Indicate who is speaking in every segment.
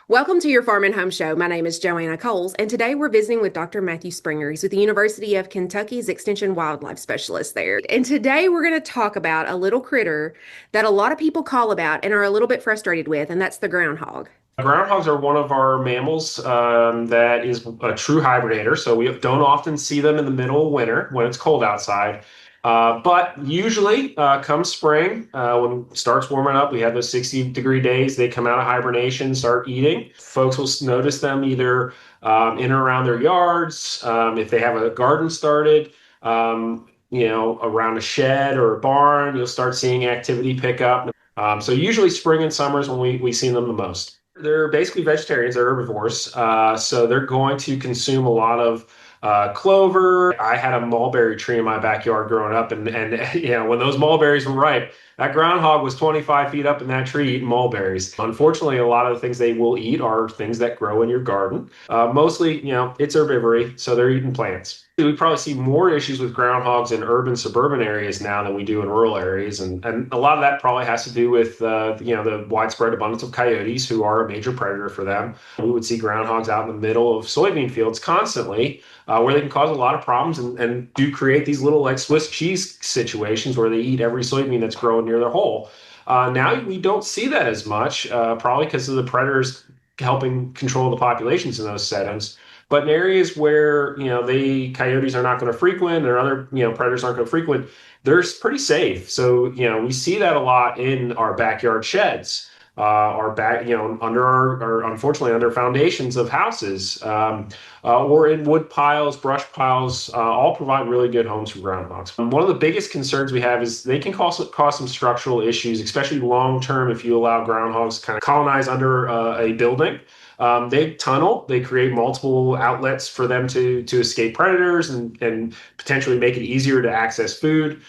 Speaker 1: Welcome to your Farm and Home Show. My name is Joanna Coles, and today we're visiting with Dr. Matthew Springer. He's with the University of Kentucky's Extension Wildlife Specialist there. And today we're going to talk about a little critter that a lot of people call about and are a little bit frustrated with, and that's the groundhog.
Speaker 2: Groundhogs are one of our mammals that is a true hibernator. So we don't often see them in the middle of winter when it's cold outside. But usually, come spring, when it starts warming up, we have those 60-degree days. They come out of hibernation, start eating. Folks will notice them either in or around their yards, if they have a garden started. Around a shed or a barn, you'll start seeing activity pick up. So usually spring and summer is when we see them the most. They're basically vegetarians, they're herbivores. So they're going to consume a lot of clover. I had a mulberry tree in my backyard growing up, and when those mulberries were ripe, that groundhog was 25 feet up in that tree eating mulberries. Unfortunately, a lot of the things they will eat are things that grow in your garden. Mostly, it's herbivory, so they're eating plants. We probably see more issues with groundhogs in urban, suburban areas now than we do in rural areas. And a lot of that probably has to do with, the widespread abundance of coyotes, who are a major predator for them. We would see groundhogs out in the middle of soybean fields constantly, where they can cause a lot of problems and do create these little like Swiss cheese situations where they eat every soybean that's growing near their hole. Now we don't see that as much, probably because of the predators helping control the populations in those settings. But in areas where, coyotes are not going to frequent or other, predators aren't going to frequent, they're pretty safe. So, we see that a lot in our backyard sheds, under our unfortunately, under foundations of houses, or in wood piles, brush piles, all provide really good homes for groundhogs. One of the biggest concerns we have is they can cause some structural issues, especially long term if you allow groundhogs to kind of colonize under a building. They tunnel, they create multiple outlets for them to escape predators and potentially make it easier to access food.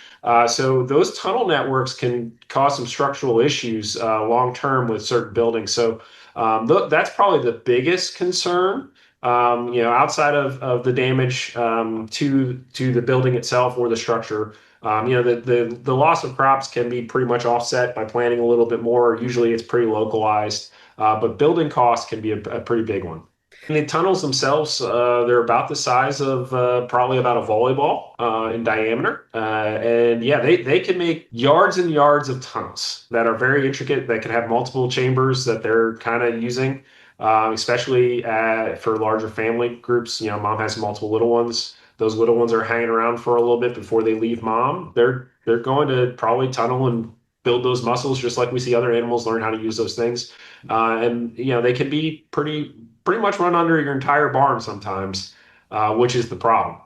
Speaker 2: So those tunnel networks can cause some structural issues long term with certain buildings. So that's probably the biggest concern. Outside of the damage to the building itself or the structure. The loss of crops can be pretty much offset by planting a little bit more. Usually it's pretty localized. But building costs can be a pretty big one. And the tunnels themselves, they're about the size of probably about a volleyball in diameter. And yeah, they can make yards and yards of tunnels that are very intricate, that can have multiple chambers that they're kind of using, especially for larger family groups. Mom has multiple little ones. Those little ones are hanging around for a little bit before they leave mom. They're going to probably tunnel and build those muscles just like we see other animals learn how to use those things. They can be pretty much run under your entire barn sometimes, which is the problem.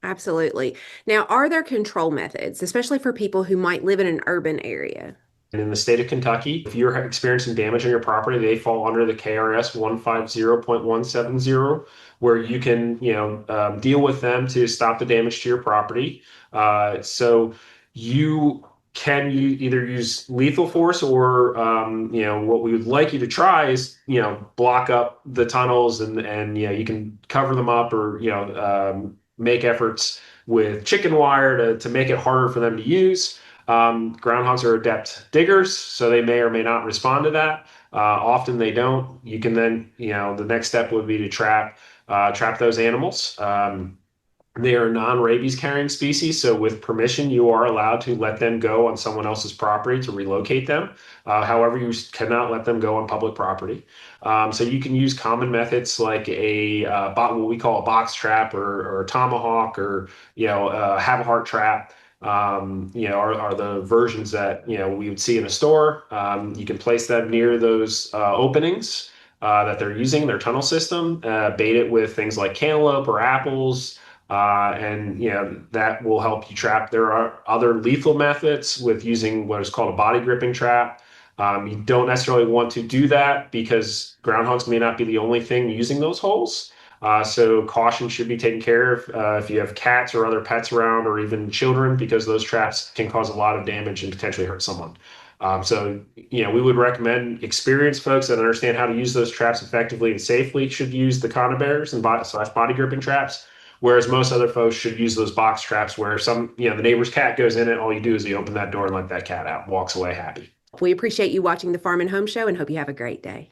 Speaker 1: Absolutely. Now, are there control methods, especially for people who might live in an urban area?
Speaker 2: And in the state of Kentucky, if you're experiencing damage on your property, they fall under the KRS 150.170, where you can, deal with them to stop the damage to your property. So you either use lethal force or, what we would like you to try is, block up the tunnels and you can cover them up or, make efforts with chicken wire to make it harder for them to use. Groundhogs are adept diggers, so they may or may not respond to that. Often they don't. You can then, the next step would be to trap those animals. They are non-rabies carrying species, so with permission, you are allowed to let them go on someone else's property to relocate them. However, you cannot let them go on public property. So you can use common methods like what we call a box trap or a tomahawk or have a heart trap. Are the versions that we would see in a store. You can place them near those openings that they're using their tunnel system. Bait it with things like cantaloupe or apples. And that will help you trap. There are other lethal methods with using what is called a body gripping trap. You don't necessarily want to do that because groundhogs may not be the only thing using those holes. So caution should be taken care of if you have cats or other pets around or even children, because those traps can cause a lot of damage and potentially hurt someone. We would recommend experienced folks that understand how to use those traps effectively and safely should use the conibears and body gripping traps. Whereas most other folks should use those box traps where the neighbor's cat goes in it. All you do is you open that door and let that cat out, walks away happy.
Speaker 1: We appreciate you watching the Farm and Home Show and hope you have a great day.